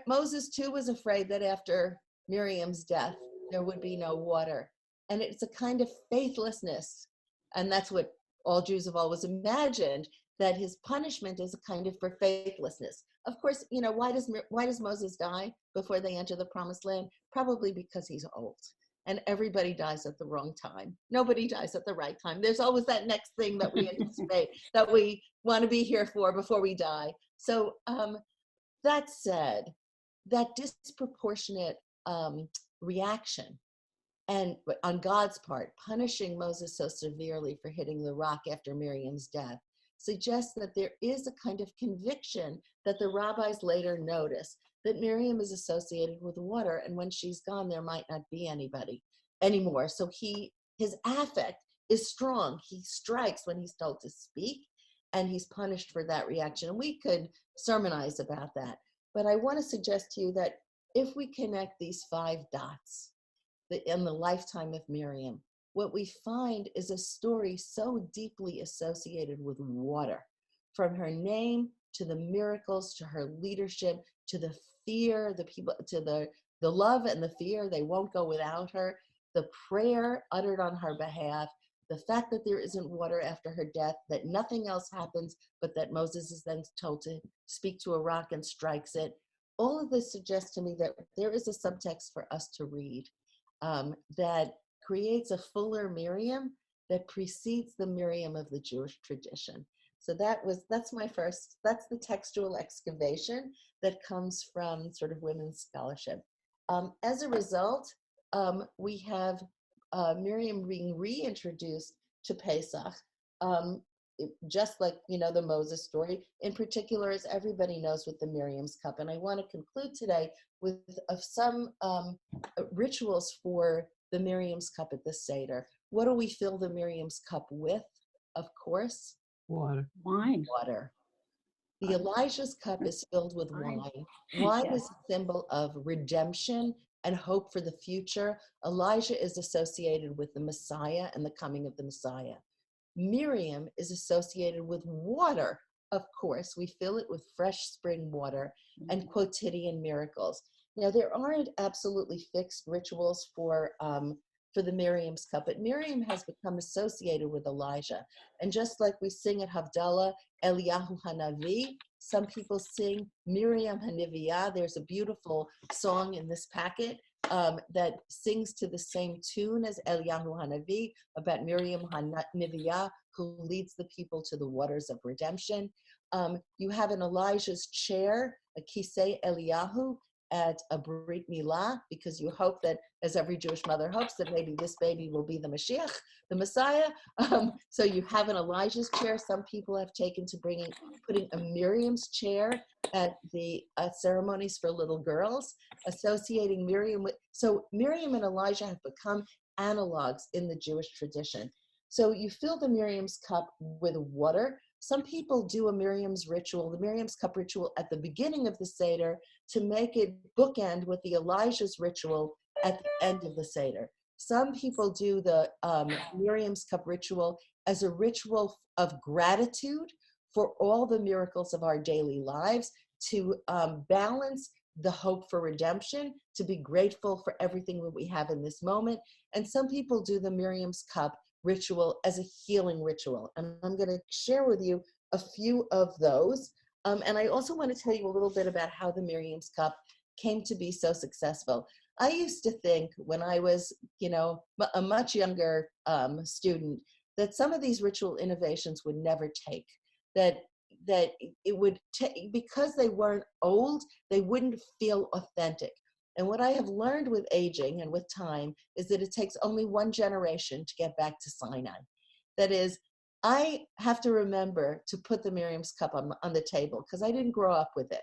Moses too was afraid that after Miriam's death, there would be no water. And it's a kind of faithlessness. And that's what all Jews have always imagined, that his punishment is a kind of for faithlessness. Of course, why does Moses die before they enter the promised land? Probably because he's old. And everybody dies at the wrong time. Nobody dies at the right time. There's always that next thing that we anticipate that we want to be here for before we die. So that said, that disproportionate reaction and on God's part, punishing Moses so severely for hitting the rock after Miriam's death suggests that there is a kind of conviction that the rabbis later notice that Miriam is associated with water, and when she's gone, there might not be anybody anymore. So his affect is strong. He strikes when he's told to speak, and he's punished for that reaction. And we could sermonize about that. But I want to suggest to you that if we connect these 5 dots in the lifetime of Miriam, what we find is a story so deeply associated with water, from her name to the miracles, to her leadership, to the fear, the people, to the love and the fear, they won't go without her, the prayer uttered on her behalf, the fact that there isn't water after her death, that nothing else happens, but that Moses is then told to speak to a rock and strikes it. All of this suggests to me that there is a subtext for us to read that creates a fuller Miriam that precedes the Miriam of the Jewish tradition. So that's the textual excavation that comes from sort of women's scholarship. As a result, we have Miriam being reintroduced to Pesach, just like, the Moses story, in particular, as everybody knows, with the Miriam's cup. And I want to conclude today with some rituals for the Miriam's cup at the Seder. What do we fill the Miriam's cup with? Of course, Water. Wine. Water. The Elijah's cup is filled with wine. Wine is a symbol of redemption and hope for the future. Elijah is associated with the Messiah and the coming of the Messiah. Miriam is associated with water. Of course, we fill it with fresh spring water and quotidian miracles. Now, there aren't absolutely fixed rituals for the Miriam's cup, but Miriam has become associated with Elijah. And just like we sing at Havdalah, Eliyahu Hanavi, some people sing Miriam Haniviyah. There's a beautiful song in this packet that sings to the same tune as Eliyahu Hanavi about Miriam Haniviyah, who leads the people to the waters of redemption. You have an Elijah's chair, a Kisei Eliyahu, at a Brit Milah, because you hope that, as every Jewish mother hopes, that maybe this baby will be the Mashiach, the Messiah. So you have an Elijah's chair. Some people have taken to putting a Miriam's chair at the ceremonies for little girls, associating Miriam with, so Miriam and Elijah have become analogs in the Jewish tradition. So you fill the Miriam's cup with water. Some people do a Miriam's ritual, the Miriam's cup ritual, at the beginning of the Seder to make it bookend with the Elijah's ritual at the end of the Seder. Some people do the Miriam's Cup ritual as a ritual of gratitude for all the miracles of our daily lives, to balance the hope for redemption, to be grateful for everything that we have in this moment. And some people do the Miriam's Cup ritual as a healing ritual. And I'm going to share with you a few of those. And I also want to tell you a little bit about how the Miriam's Cup came to be so successful. I used to think when I was, a much younger student, that some of these ritual innovations would never take, that it would take, because they weren't old, they wouldn't feel authentic. And what I have learned with aging and with time is that it takes only one generation to get back to Sinai. That is, I have to remember to put the Miriam's Cup on the table because I didn't grow up with it.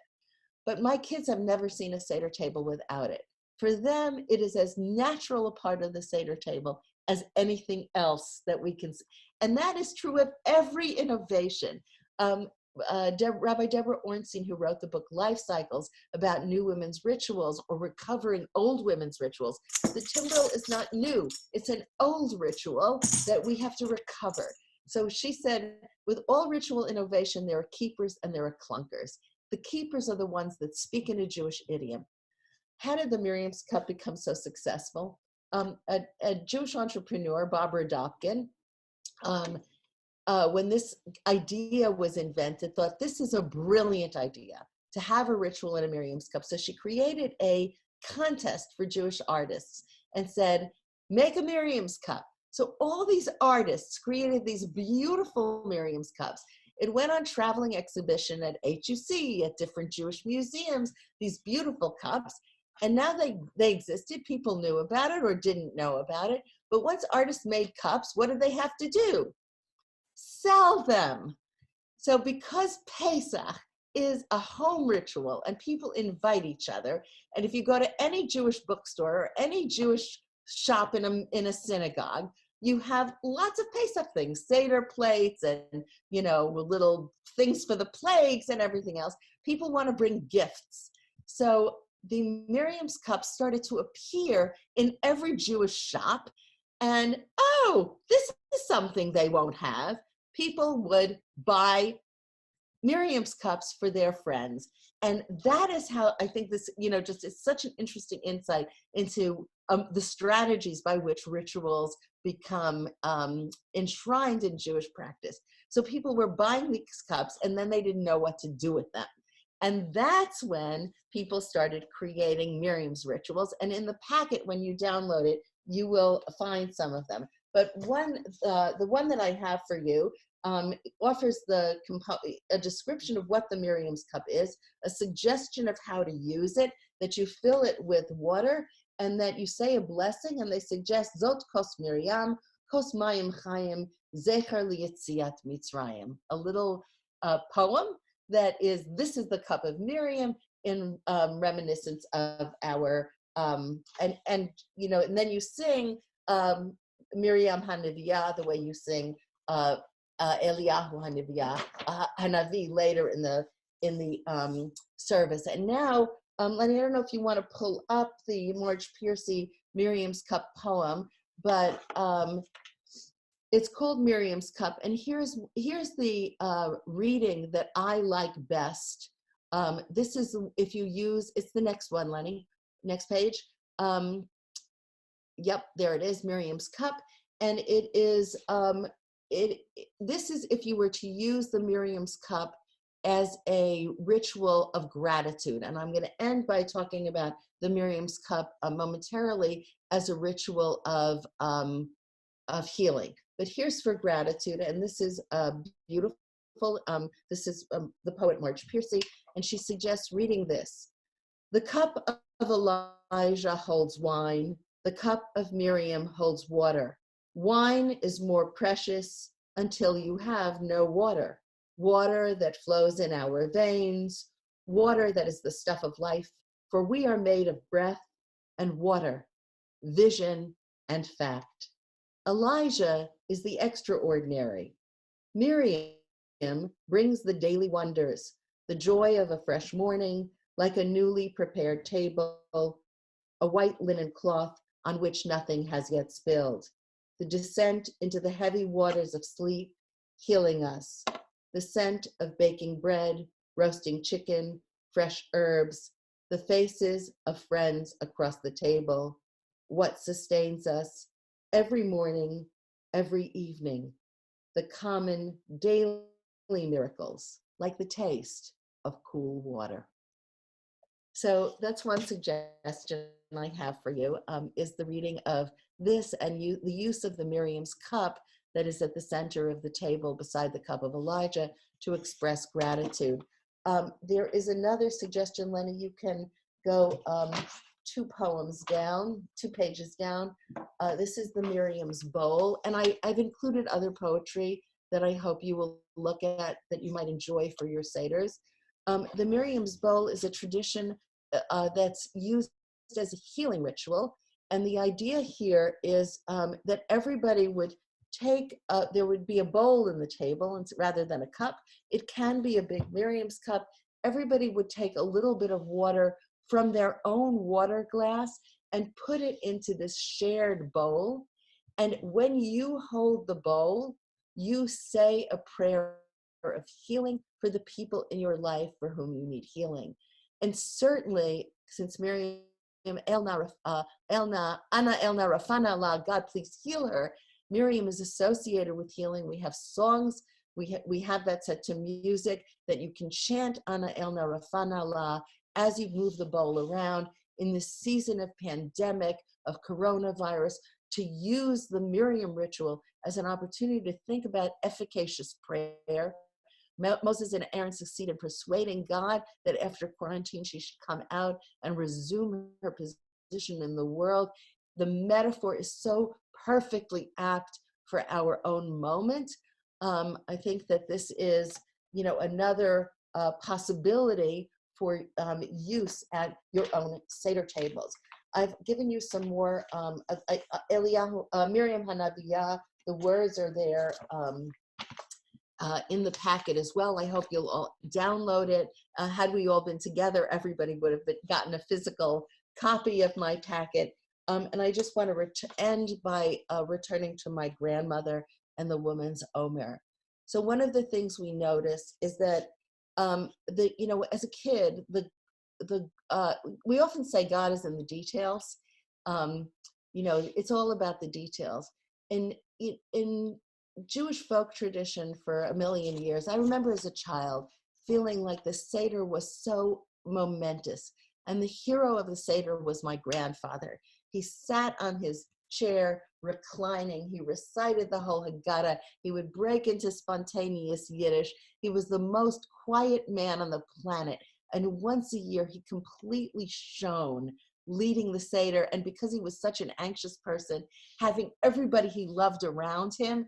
But my kids have never seen a Seder table without it. For them, it is as natural a part of the Seder table as anything else that we can see. And that is true of every innovation. Rabbi Deborah Ornstein, who wrote the book Life Cycles about new women's rituals or recovering old women's rituals, the timbrel is not new. It's an old ritual that we have to recover. So she said, with all ritual innovation, there are keepers and there are clunkers. The keepers are the ones that speak in a Jewish idiom. How did the Miriam's Cup become so successful? A Jewish entrepreneur, Barbara Dopkin, when this idea was invented, thought this is a brilliant idea to have a ritual in a Miriam's Cup. So she created a contest for Jewish artists and said, make a Miriam's Cup. So all these artists created these beautiful Miriam's Cups. It went on traveling exhibition at HUC, at different Jewish museums, these beautiful cups. And now they existed. People knew about it or didn't know about it. But once artists made cups, what did they have to do? Sell them. So because Pesach is a home ritual and people invite each other, and if you go to any Jewish bookstore or any Jewish shop in a synagogue, you have lots of Pesach things, Seder plates and, little things for the plagues and everything else. People want to bring gifts. So the Miriam's Cup started to appear in every Jewish shop. And, this is something they won't have. People would buy Miriam's Cups for their friends. And that is how I think this, just is such an interesting insight into the strategies by which rituals become enshrined in Jewish practice. So people were buying these cups and then they didn't know what to do with them. And that's when people started creating Miriam's rituals. And in the packet, when you download it, you will find some of them. But the one that I have for you offers a description of what the Miriam's Cup is, a suggestion of how to use it, that you fill it with water, and that you say a blessing, and they suggest Zot Kos Miriam, Kos Mayim Chayim, Zecher Liyetziat Mitzrayim, a little poem that is, this is the cup of Miriam in reminiscence of our, and then you sing Miriam HaNeviah, the way you sing Eliyahu Hanavi later in the service. And now, Lenny, I don't know if you want to pull up the Marge Piercy Miriam's Cup poem, but it's called Miriam's Cup. And here's the reading that I like best. This is, if you use, it's the next one, Lenny, next page. Yep, there it is, Miriam's Cup. And it is, this is if you were to use the Miriam's Cup as a ritual of gratitude. And I'm going to end by talking about the Miriam's Cup momentarily as a ritual of healing. But here's for gratitude, and this is beautiful. This is the poet Marge Piercy, and she suggests reading this. The cup of Elijah holds wine. The cup of Miriam holds water. Wine is more precious until you have no water. Water that flows in our veins, water that is the stuff of life, for we are made of breath and water, vision and fact. Elijah is the extraordinary. Miriam brings the daily wonders, the joy of a fresh morning, like a newly prepared table, a white linen cloth on which nothing has yet spilled. The descent into the heavy waters of sleep, healing us. The scent of baking bread, roasting chicken, fresh herbs, the faces of friends across the table, what sustains us every morning, every evening, the common daily miracles, like the taste of cool water. So that's one suggestion I have for you, is the reading of this and the use of the Miriam's cup that is at the center of the table beside the cup of Elijah to express gratitude. There is another suggestion, Lenny. You can go 2 pages down. This is the Miriam's bowl, and I've included other poetry that I hope you will look at that you might enjoy for your Seders. The Miriam's bowl is a tradition that's used as a healing ritual, and the idea here is that everybody would take, there would be a bowl in the table, and rather than a cup, it can be a big Miriam's cup. Everybody would take a little bit of water from their own water glass and put it into this shared bowl. And when you hold the bowl, you say a prayer of healing for the people in your life for whom you need healing. And certainly, since Miriam, Ana Elna Rafana La, God please heal her, Miriam is associated with healing. We have songs, we have that set to music that you can chant Ana Elna Rafana La as you move the bowl around in this season of pandemic, of coronavirus, to use the Miriam ritual as an opportunity to think about efficacious prayer. Moses and Aaron succeeded persuading God that after quarantine she should come out and resume her position in the world. The metaphor is so perfectly apt for our own moment. I think that this is, another possibility for use at your own Seder tables. I've given you some more, Miriam Hanabiya, the words are there in the packet as well. I hope you'll all download it. Had we all been together, everybody would have gotten a physical copy of my packet. And I just want to end by returning to my grandmother and the woman's Omer. So one of the things we notice is that, as a kid, we often say God is in the details. It's all about the details. In Jewish folk tradition for a million years, I remember as a child feeling like the Seder was so momentous. And the hero of the Seder was my grandfather. He sat on his chair, reclining. He recited the whole Haggadah. He would break into spontaneous Yiddish. He was the most quiet man on the planet. And once a year, he completely shone leading the Seder. And because he was such an anxious person, having everybody he loved around him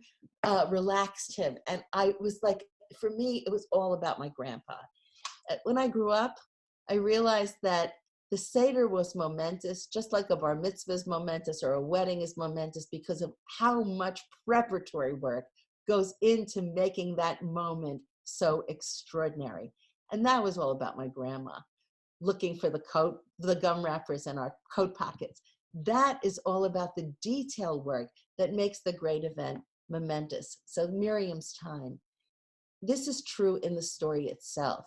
relaxed him. And I was like, for me, it was all about my grandpa. When I grew up, I realized that the Seder was momentous, just like a bar mitzvah is momentous or a wedding is momentous, because of how much preparatory work goes into making that moment so extraordinary. And that was all about my grandma, looking for the gum wrappers in our coat pockets. That is all about the detail work that makes the great event momentous. So Miriam's time. This is true in the story itself.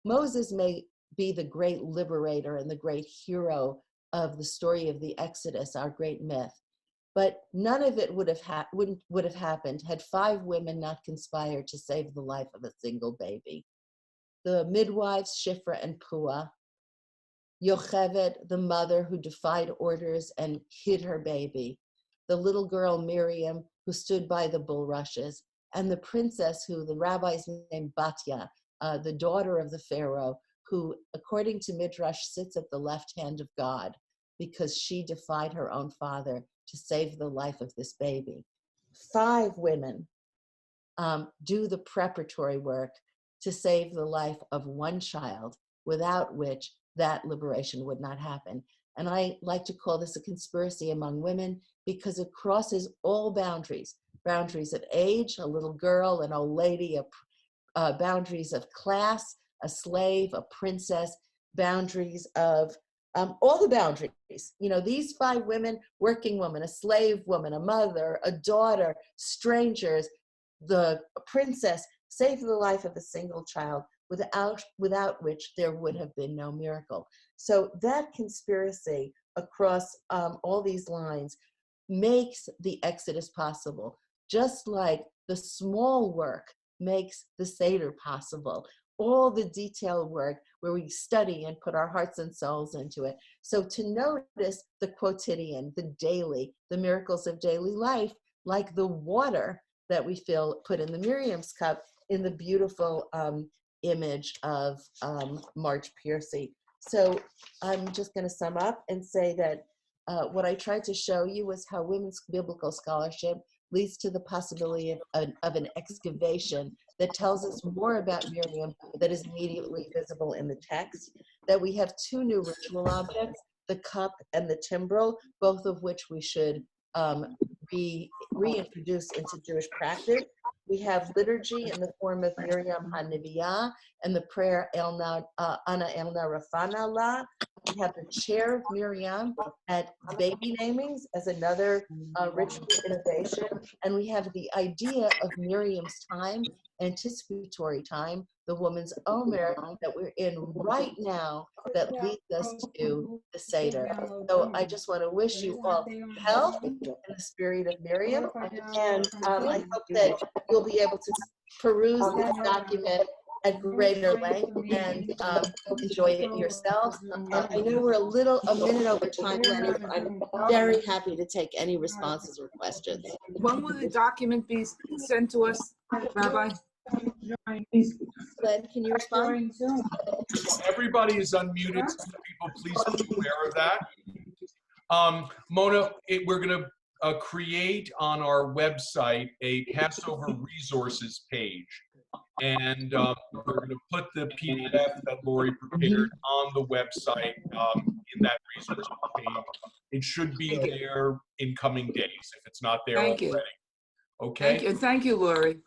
Moses may be the great liberator and the great hero of the story of the Exodus, our great myth. But none of it would have happened had 5 women not conspired to save the life of a single baby. The midwives, Shifra and Pua, Yocheved, the mother who defied orders and hid her baby, the little girl Miriam, who stood by the bulrushes, and the princess who the rabbis named Batya, the daughter of the Pharaoh, who, according to Midrash, sits at the left hand of God because she defied her own father to save the life of this baby. 5 women do the preparatory work to save the life of one child, without which that liberation would not happen. And I like to call this a conspiracy among women because it crosses all boundaries of age, a little girl, an old lady, boundaries of class, a slave, a princess, boundaries of all the boundaries. You know, these 5 women, working woman, a slave woman, a mother, a daughter, strangers, the princess, saved the life of a single child, without which there would have been no miracle. So that conspiracy across all these lines makes the Exodus possible, just like the small work makes the Seder possible. All the detailed work where we study and put our hearts and souls into it. So to notice the quotidian, the daily, the miracles of daily life, like the water that we put in the Miriam's cup in the beautiful image of Marge Piercy. So I'm just going to sum up and say that what I tried to show you was how women's biblical scholarship leads to the possibility of an excavation that tells us more about Miriam that is immediately visible in the text, that we have 2 new ritual objects, the cup and the timbrel, both of which we should reintroduce into Jewish practice. We have liturgy in the form of Miriam HaNeviah and the prayer Ana Elna Rafana La. We have the chair of Miriam at baby namings as another ritual innovation. And we have the idea of Miriam's time, anticipatory time, the woman's Omer that we're in right now that leads us to the Seder. So I just want to wish you all health in the spirit of Miriam. And I hope that you'll be able to peruse this document at greater length and enjoy it yourselves. I know we're a minute over time, Lenny. I'm very happy to take any responses or questions. When will the document be sent to us, Rabbi? Len, can you respond? Everybody is unmuted, so people please be aware of that. Mona, we're going to create on our website a Passover resources page. And we're going to put the PDF that Lori prepared on the website in that resource page. It should be there in coming days if it's not there already. Okay? Thank you. And thank you, Lori.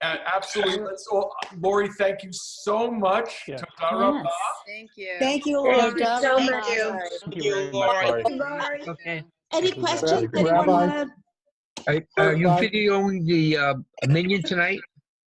Absolutely. So, Lori, thank you so much. Yes. Thank you. Thank you, Lori. Thank you so much. Thank you, Lori. Okay. Any questions anyone Rabbi. have? Are you videoing the minion tonight?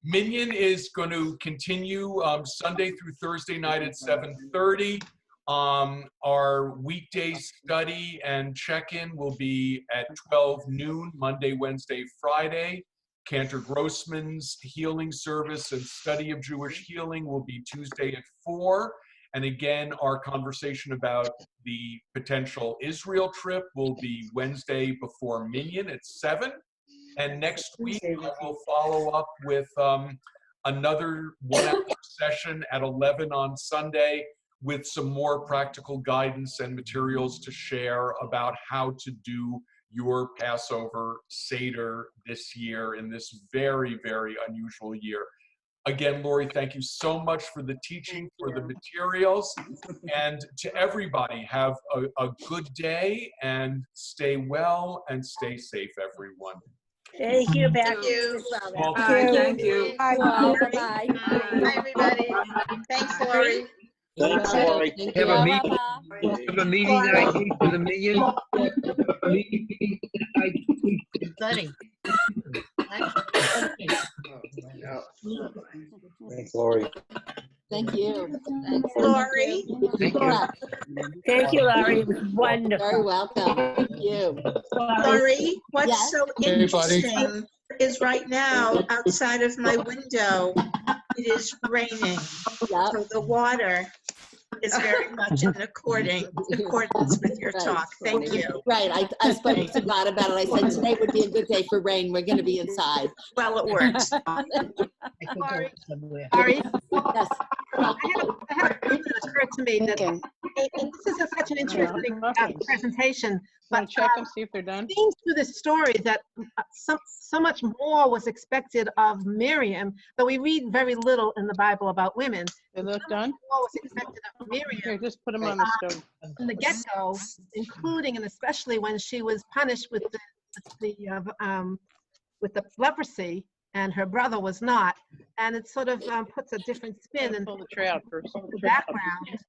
Minion is going to continue Sunday through Thursday night at 7:30. Our weekday study and check-in will be at 12 noon, Monday, Wednesday, Friday. Cantor Grossman's healing service and study of Jewish healing will be Tuesday at 4. And again, our conversation about the potential Israel trip will be Wednesday before Minion at 7. And next week, I will follow up with another 1-hour session at 11 on Sunday with some more practical guidance and materials to share about how to do your Passover Seder this year in this very, very unusual year. Again, Lori, thank you so much for the teaching, for the materials, and to everybody, have a good day and stay well and stay safe, everyone. Thank you, Becky. Thank you. Thank you. Bye. Bye. Bye, everybody. Thanks, Lori. Thanks, Lori. Have a meeting. Have a meeting night for the minion. Exciting. Thanks, Lori. Thank you. Thanks, Lori. Thank you. Thank you, Laurie. It was wonderful. Very welcome. Thank you. Lori, what's Yes. so Hey, buddy. interesting is right now outside of my window, it is raining. Yep. So the water is very much in accordance with your talk. Thank you. Right. I forgot about it. I said today would be a good day for rain. We're going to be inside. Well, it works. Lori, Yes. I had a thing that occurred to me that, and this is such an interesting presentation, but Check them, see if they're done. seeing through this story that so much more was expected of Miriam, but we read very little in the Bible about women. They look done? More was expected of Here, Miriam just put them on the stove. from the get-go, including and especially when she was punished with the leprosy, and her brother was not. And it sort of puts a different spin and Pull the tray out first. the background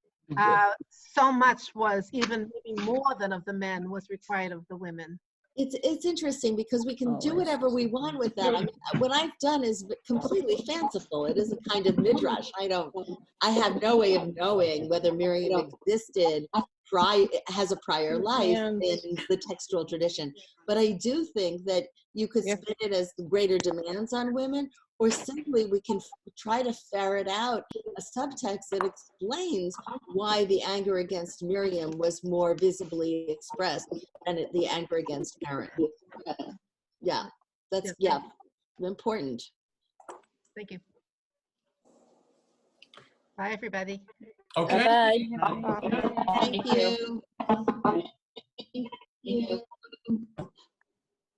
so much was, even maybe more than of the men, was required of the women. It's interesting because we can do whatever we want with that. I mean, what I've done is completely fanciful. It is a kind of midrash. I have no way of knowing whether Miriam existed, has a prior life in the textual tradition. But I do think that you could spin it as greater demands on women, or simply we can try to ferret out a subtext that explains why the anger against Miriam was more visibly expressed than the anger against Aaron. Yeah, that's important. Thank you. Bye, everybody. Okay. Bye. Thank you.